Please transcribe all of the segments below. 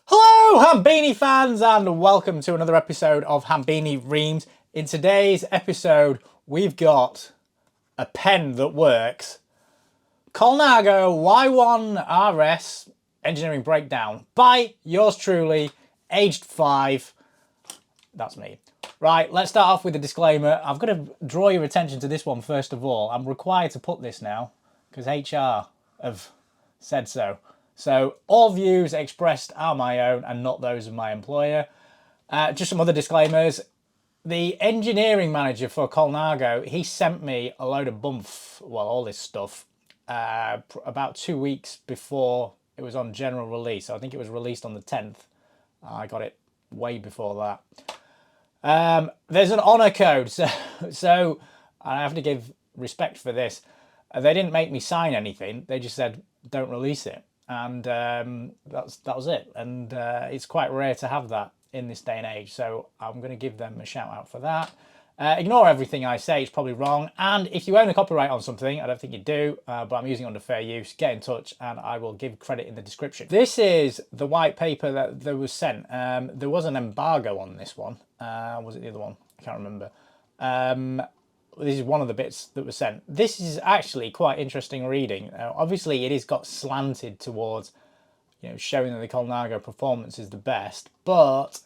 Hello Hambini fans and welcome to another episode of Hambini Reams. In today's episode we've got a pen that works. Colnago Y1RS engineering breakdown by yours truly, aged 5. That's me. Right, let's start off with a disclaimer. I've got to draw your attention to this one first of all. I'm required to put this now because HR have said so. So all views expressed are my own and not those of my employer. Just some other disclaimers. The engineering manager for Colnago, he sent me a load of all this stuff, about 2 weeks before it was on general release. So I think it was released on the 10th. I got it way before that. There's an honour code, so I have to give respect for this. They didn't make me sign anything. They just said, don't release it. And that was it. And it's quite rare to have that in this day and age. So I'm going to give them a shout out for that. Ignore everything I say, it's probably wrong. And if you own a copyright on something, I don't think you do, but I'm using it under fair use, get in touch and I will give credit in the description. This is the white paper that was sent. There was an embargo on this one. Was it the other one? I can't remember. This is one of the bits that was sent. This is actually quite interesting reading. Obviously, it has got slanted towards, showing that the Colnago performance is the best. But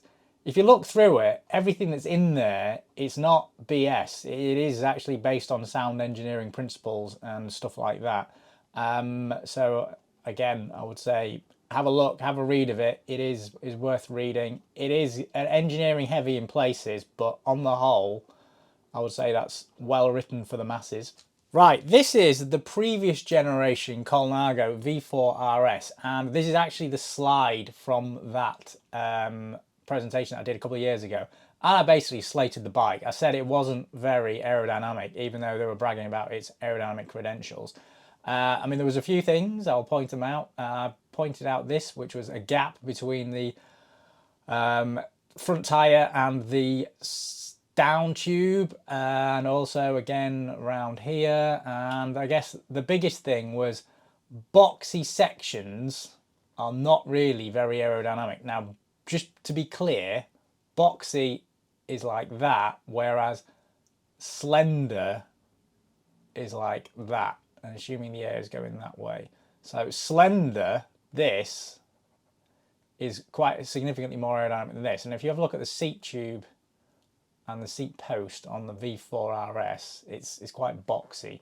if you look through it, everything that's in there, it's not BS. It is actually based on sound engineering principles and stuff like that. So again, I would say have a look, have a read of it. It is worth reading. It is engineering heavy in places, but on the whole, I would say that's well written for the masses. Right, this is the previous generation Colnago V4RS, and this is actually the slide from that presentation that I did a couple of years ago. And I basically slated the bike. I said it wasn't very aerodynamic, even though they were bragging about its aerodynamic credentials. I mean, there was a few things, I'll point them out. I pointed out this, which was a gap between the front tyre and the down tube, and also again around here. And I guess the biggest thing was boxy sections are not really very aerodynamic. Now, just to be clear, boxy is like that, whereas slender is like that, and assuming the air is going that way. So slender, this is quite significantly more aerodynamic than this. And if you have a look at the seat tube and the seat post on the V4RS, it's quite boxy.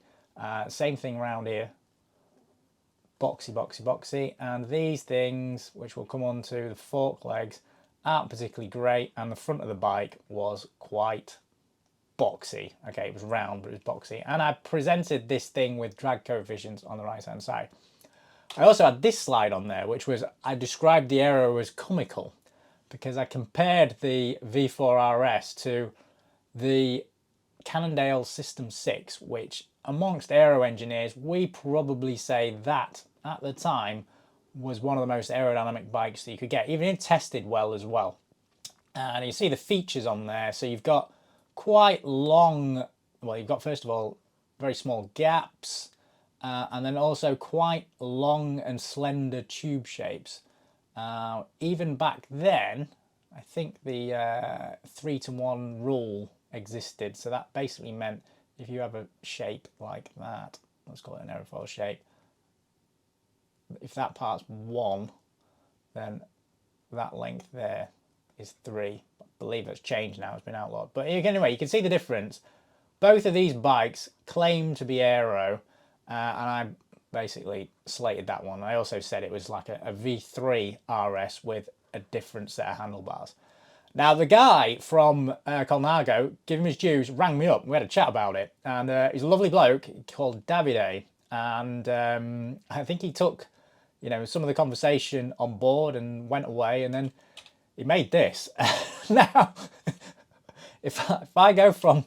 Same thing around here, boxy, boxy, boxy. And these things, which we'll come on to, the fork legs, aren't particularly great, and the front of the bike was quite boxy. Okay, it was round, but it was boxy. And I presented this thing with drag coefficients on the right hand side. I also had this slide on there, which was, I described the aero as comical, because I compared the V4RS to the Cannondale System 6, which amongst aero engineers, we probably say that at the time was one of the most aerodynamic bikes that you could get, even it tested well as well. And you see the features on there. So you've got quite long, well, you've got first of all very small gaps, and then also quite long and slender tube shapes. Even back then, I think the 3-to-1 rule existed. So that basically meant if you have a shape like that, let's call it an aerofoil shape, if that part's 1, then that length there is 3. I believe that's changed now, it's been outlawed. But anyway, you can see the difference. Both of these bikes claim to be aero, and I basically slated that one. I also said it was like a V3 RS with a different set of handlebars. Now, the guy from Colnago, give him his dues, rang me up. We had a chat about it. And he's a lovely bloke called Davide. And I think he took, some of the conversation on board and went away. And then he made this. Now, if I go from,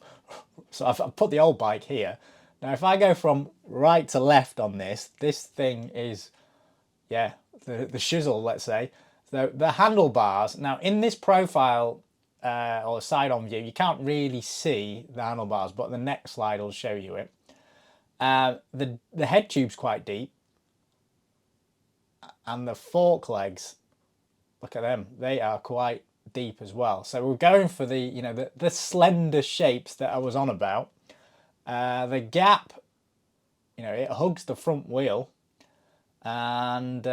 so I've put the old bike here. Now, if I go from right to left on this thing is, the shizzle, let's say. So the handlebars, now in this profile or side-on view, you can't really see the handlebars, but the next slide will show you it. The head tube's quite deep, and the fork legs look at them. They are quite deep as well. So we're going for the, you know, the slender shapes that I was on about. The gap, you know, it hugs the front wheel, and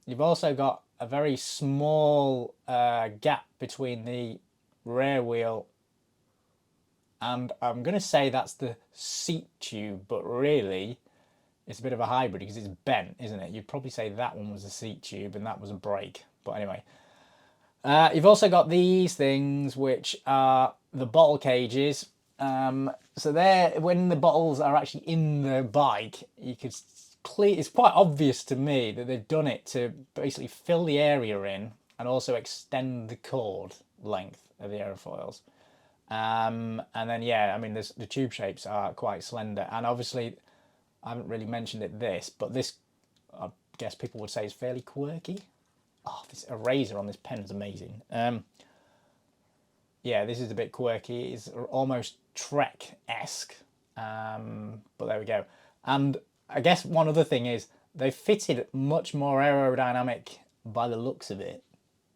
you've also got a very small gap between the rear wheel, and I'm going to say that's the seat tube, but really it's a bit of a hybrid because it's bent, isn't it? You'd probably say that one was a seat tube and that was a brake. But anyway, you've also got these things, which are the bottle cages. So there, when the bottles are actually in the bike, you could it's quite obvious to me that they've done it to basically fill the area in and also extend the cord length of the aerofoils. And then, yeah, I mean, the tube shapes are quite slender. And obviously, I haven't really mentioned this, but this, I guess people would say, is fairly quirky. Oh, this eraser on this pen is amazing. Yeah, this is a bit quirky. It's almost Trek-esque. But there we go. And I guess one other thing is they fitted much more aerodynamic, by the looks of it,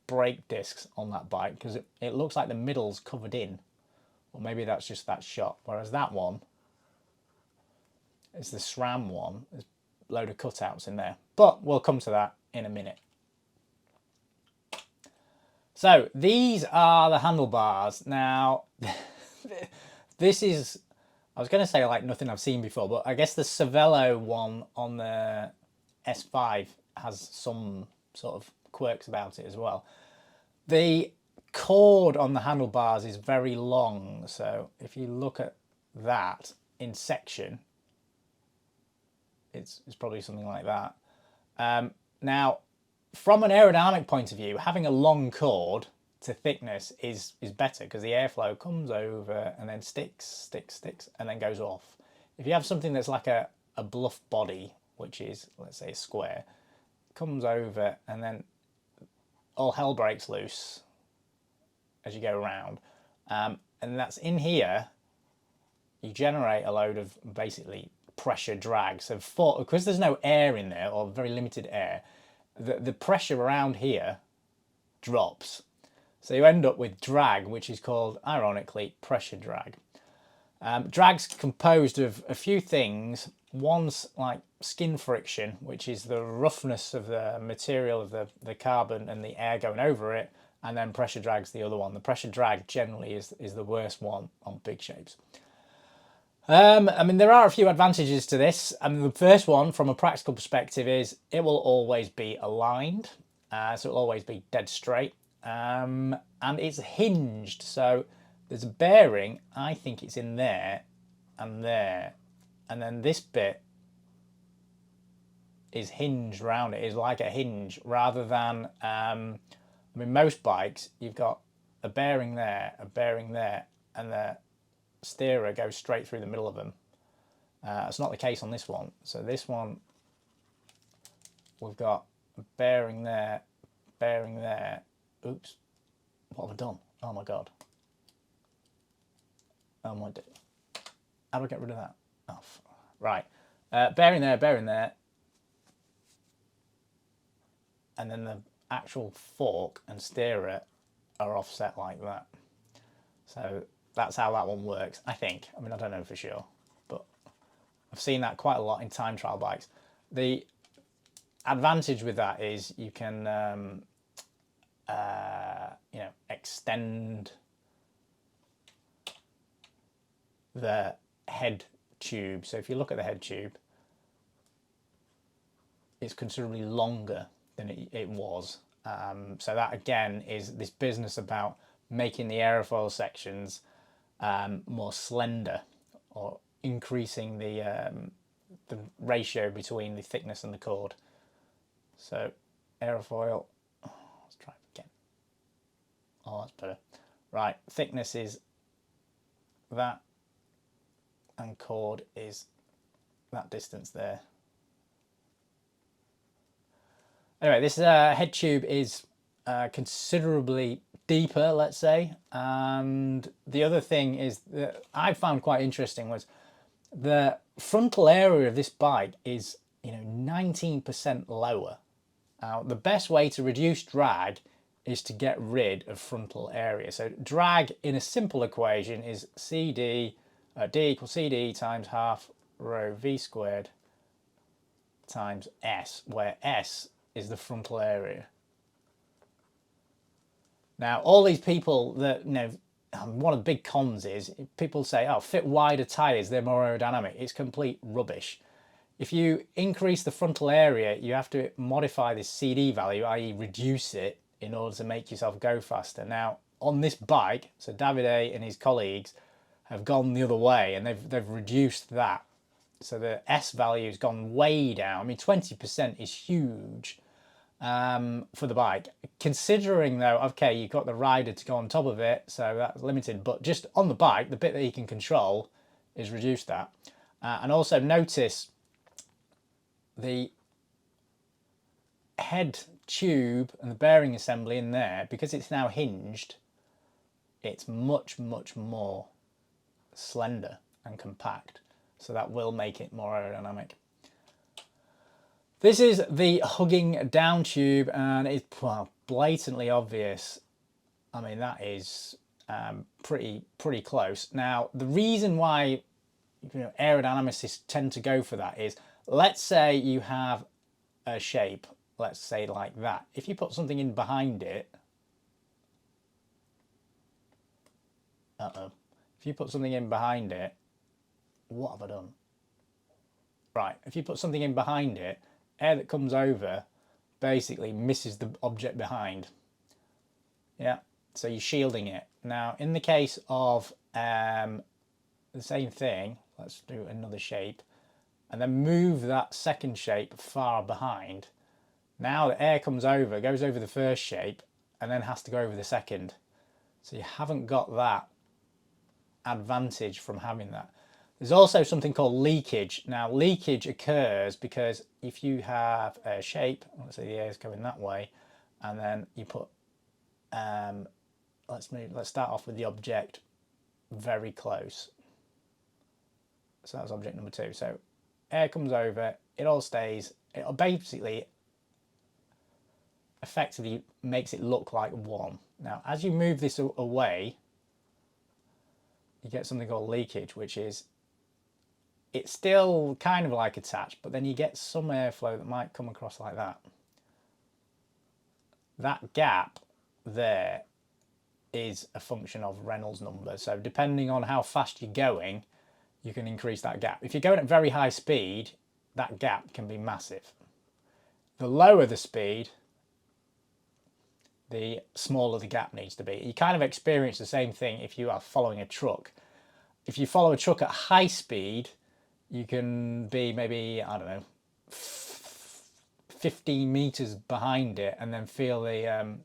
brake discs on that bike, because it looks like the middle's covered in. Or maybe that's just that shot. Whereas that one is the SRAM one. There's a load of cutouts in there. But we'll come to that in a minute. So these are the handlebars. Now, this is, I was going to say like nothing I've seen before, but I guess the Cervelo one on the S5 has some sort of quirks about it as well. The cord on the handlebars is very long, so if you look at that in section, it's probably something like that. Now, from an aerodynamic point of view, having a long cord to thickness is better because the airflow comes over and then sticks, and then goes off. If you have something that's like a bluff body, which is, let's say, a square, comes over and then all hell breaks loose as you go around. And that's in here, you generate a load of basically pressure drag. So because there's no air in there, or very limited air, the pressure around here drops. So you end up with drag, which is called, ironically, pressure drag. Drag's composed of a few things. One's like skin friction, which is the roughness of the material of the carbon and the air going over it, and then pressure drag's the other one. The pressure drag generally is the worst one on big shapes. I mean, there are a few advantages to this. I mean, the first one, from a practical perspective, is it will always be aligned. So it'll always be dead straight. And it's hinged. So there's a bearing, I think it's in there and there. And then this bit is hinged around it, is like a hinge, rather than, I mean, most bikes, you've got a bearing there, and the steerer goes straight through the middle of them. It's not the case on this one. So this one, we've got a bearing there. Oops, what have I done? Oh my God. Oh my, how do I get rid of that? Oh, right. Bearing there. And then the actual fork and steerer are offset like that. So that's how that one works, I think. I mean, I don't know for sure, but I've seen that quite a lot in time trial bikes. The advantage with that is you can, you know, extend the head tube. So if you look at the head tube, it's considerably longer than it was. So that again is this business about making the aerofoil sections more slender, or increasing the ratio between the thickness and the cord. So aerofoil, let's try it again. Oh, that's better. Right, thickness is that, and cord is that distance there. Anyway, this head tube is considerably deeper, let's say. And the other thing is that I found quite interesting was the frontal area of this bike is, you know, 19% lower. Now, the best way to reduce drag is to get rid of frontal area. So drag in a simple equation is D equals CD times half rho V squared times S, where S is the frontal area. Now, all these people that, one of the big cons is people say, oh, fit wider tyres, they're more aerodynamic. It's complete rubbish. If you increase the frontal area, you have to modify this CD value, i.e. reduce it in order to make yourself go faster. Now, on this bike, so Davide and his colleagues have gone the other way and they've reduced that. So the S value has gone way down. I mean, 20% is huge for the bike. Considering though, okay, you've got the rider to go on top of it, so that's limited, but just on the bike, the bit that he can control is reduced that. And also notice the head tube and the bearing assembly in there, because it's now hinged, it's much, much more slender and compact. So that will make it more aerodynamic. This is the hugging down tube, and it's blatantly obvious. I mean, that is pretty close. Now, the reason why aerodynamicists tend to go for that is, let's say you have a shape, let's say like that. If you put something in behind it, if you put something in behind it, what have I done? Right, if you put something in behind it, air that comes over basically misses the object behind. Yeah, so you're shielding it. Now, in the case of the same thing, let's do another shape, and then move that second shape far behind. Now the air comes over, goes over the first shape, and then has to go over the second. So you haven't got that advantage from having that. There's also something called leakage. Now, leakage occurs because if you have a shape, let's say the air is going that way, and then you put, let's start off with the object very close. So that's object number 2. So air comes over, it all stays. It basically effectively makes it look like one. Now, as you move this away, you get something called leakage, which is, it's still kind of like attached, but then you get some airflow that might come across like that. That gap there is a function of Reynolds number. So depending on how fast you're going, you can increase that gap. If you're going at very high speed, that gap can be massive. The lower the speed, the smaller the gap needs to be. You kind of experience the same thing if you are following a truck. If you follow a truck at high speed, you can be maybe, I don't know, 15 meters behind it and then feel the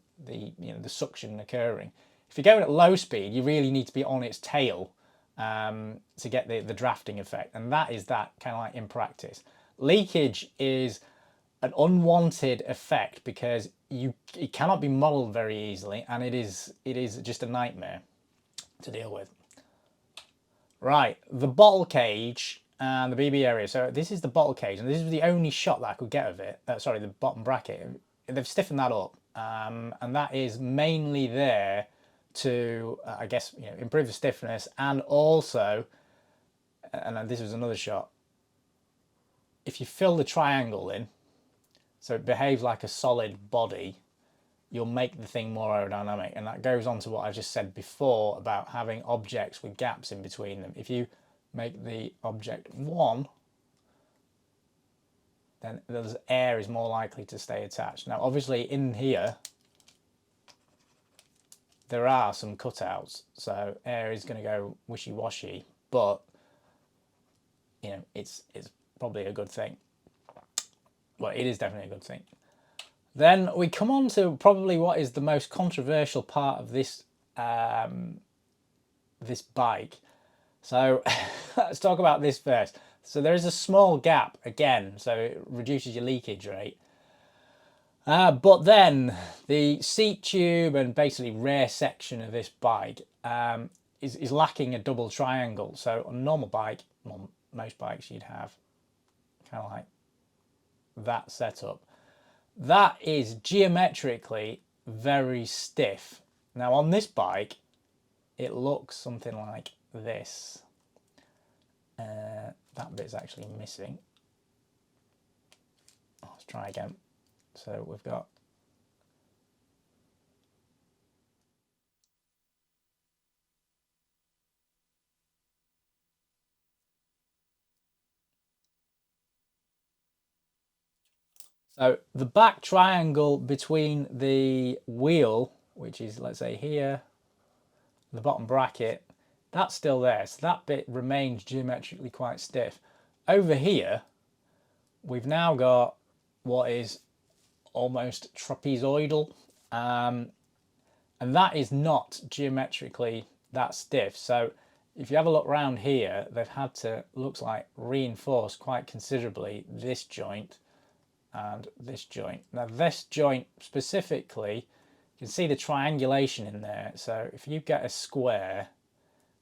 suction occurring. If you're going at low speed, you really need to be on its tail to get the drafting effect, and that is that kind of like in practice. Leakage is an unwanted effect because it cannot be modeled very easily, and it is just a nightmare to deal with. Right, the bottle cage and the BB area. So this is the bottle cage, and this is the only shot that I could get of it. Sorry, the bottom bracket. They've stiffened that up, and that is mainly there to, I guess, improve the stiffness, and also, and this was another shot. If you fill the triangle in, so it behaves like a solid body, you'll make the thing more aerodynamic, and that goes on to what I just said before about having objects with gaps in between them. If you make the object one, then the air is more likely to stay attached. Now, obviously, in here, there are some cutouts, so air is going to go wishy-washy, but it's probably a good thing. Well, it is definitely a good thing. Then we come on to probably what is the most controversial part of this this bike. So let's talk about this first. So there is a small gap again, so it reduces your leakage rate. But then the seat tube and basically rear section of this bike is lacking a double triangle. So on a normal bike, well, most bikes, you'd have kind of like that setup. That is geometrically very stiff. Now on this bike, it looks something like this. That bit's actually missing. Let's try again. So we've got so the back triangle between the wheel, which is, let's say, here, the bottom bracket, that's still there. So that bit remains geometrically quite stiff. Over here, we've now got what is almost trapezoidal, and that is not geometrically that stiff. So if you have a look around here, they've had to, looks like, reinforce quite considerably this joint and this joint. Now this joint specifically, you can see the triangulation in there. So if you get a square,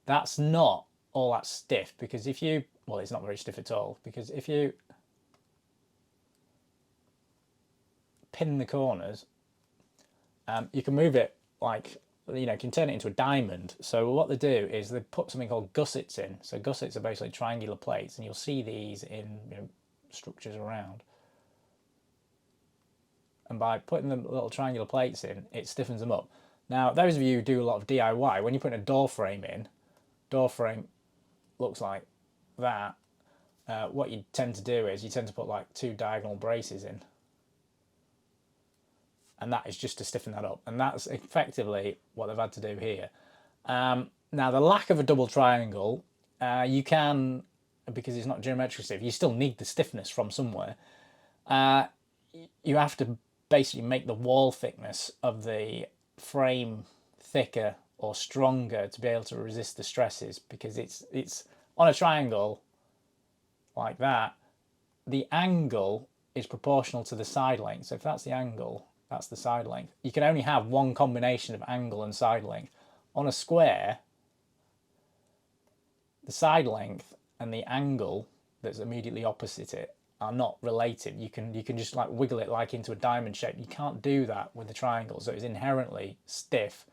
that's not all that stiff, because if you, well, it's not very stiff at all, because if you pin the corners, you can move it like, you know, you can turn it into a diamond. So what they do is they put something called gussets in. So gussets are basically triangular plates, and you'll see these in, you know, structures around. And by putting the little triangular plates in, it stiffens them up. Now, those of you who do a lot of DIY, when you put a door frame in, door frame looks like that. What you tend to do is you tend to put like 2 diagonal braces in. And that is just to stiffen that up. And that's effectively what they've had to do here. Now, the lack of a double triangle, you can, because it's not geometrically stiff, you still need the stiffness from somewhere. You have to basically make the wall thickness of the frame thicker or stronger to be able to resist the stresses, because it's on a triangle like that, the angle is proportional to the side length. So if that's the angle, that's the side length. You can only have one combination of angle and side length. On a square, the side length and the angle that's immediately opposite it are not related. You can just like wiggle it like into a diamond shape. You can't do that with the triangle, so it's inherently stiff.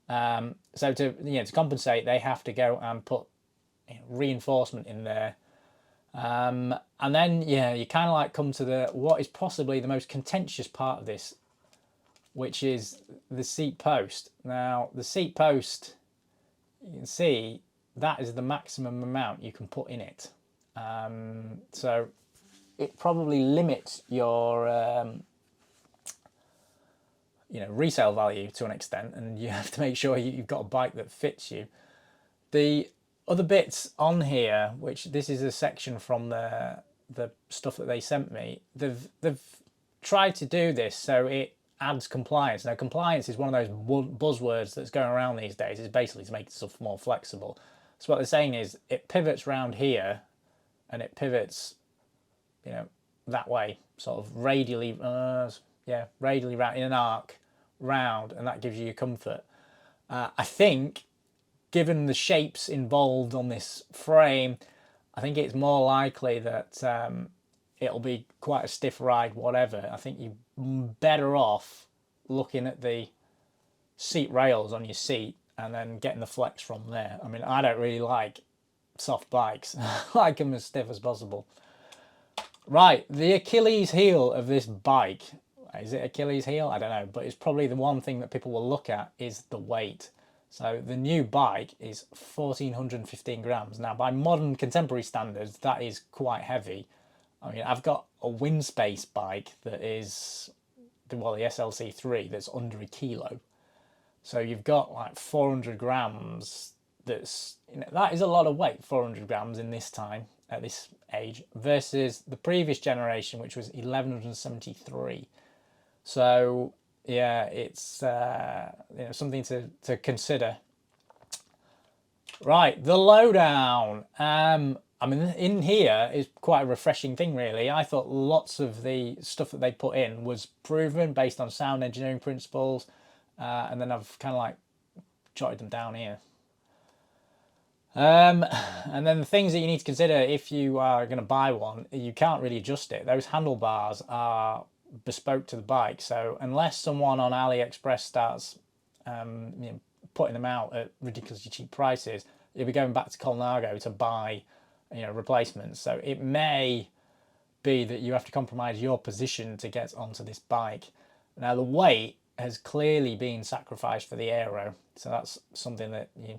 So to compensate, they have to go and put reinforcement in there. And then, you kind of like come to what is possibly the most contentious part of this, which is the seat post. Now, the seat post, you can see that is the maximum amount you can put in it. So it probably limits your resale value to an extent, and you have to make sure you've got a bike that fits you. The other bits on here, which this is a section from the stuff that they sent me, they've tried to do this so it adds compliance. Now, compliance is one of those buzzwords that's going around these days. It's basically to make stuff more flexible. So what they're saying is it pivots round here, and it pivots, that way, sort of radially, radially round in an arc round, and that gives you your comfort. I think, given the shapes involved on this frame, I think it's more likely that it'll be quite a stiff ride, whatever. I think you're better off looking at the seat rails on your seat and then getting the flex from there. I mean, I don't really like soft bikes. I like them as stiff as possible. Right, the Achilles heel of this bike. Is it Achilles heel? I don't know, but it's probably the one thing that people will look at is the weight. So the new bike is 1,415 grams. Now, by modern contemporary standards, that is quite heavy. I mean, I've got a Windspace bike that is, well, the SLC3 that's under a kilo. So you've got like 400 grams. That is a lot of weight, 400 grams in this time, at this age, versus the previous generation, which was 1,173. So yeah, it's something to consider. Right, the lowdown. I mean, in here is quite a refreshing thing, really. I thought lots of the stuff that they put in was proven based on sound engineering principles, and then I've kind of like jotted them down here. And then the things that you need to consider if you are going to buy one, you can't really adjust it. Those handlebars are bespoke to the bike. So unless someone on AliExpress starts putting them out at ridiculously cheap prices, you'll be going back to Colnago to buy replacements. So it may be that you have to compromise your position to get onto this bike. Now the weight has clearly been sacrificed for the aero, so that's something that you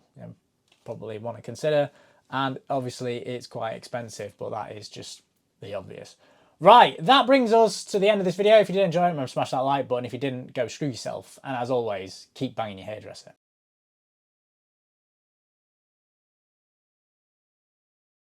probably want to consider. And obviously it's quite expensive, but that is just the obvious. Right, that brings us to the end of this video. If you did enjoy it, remember to smash that like button. If you didn't, go screw yourself. And as always, keep banging your hairdresser.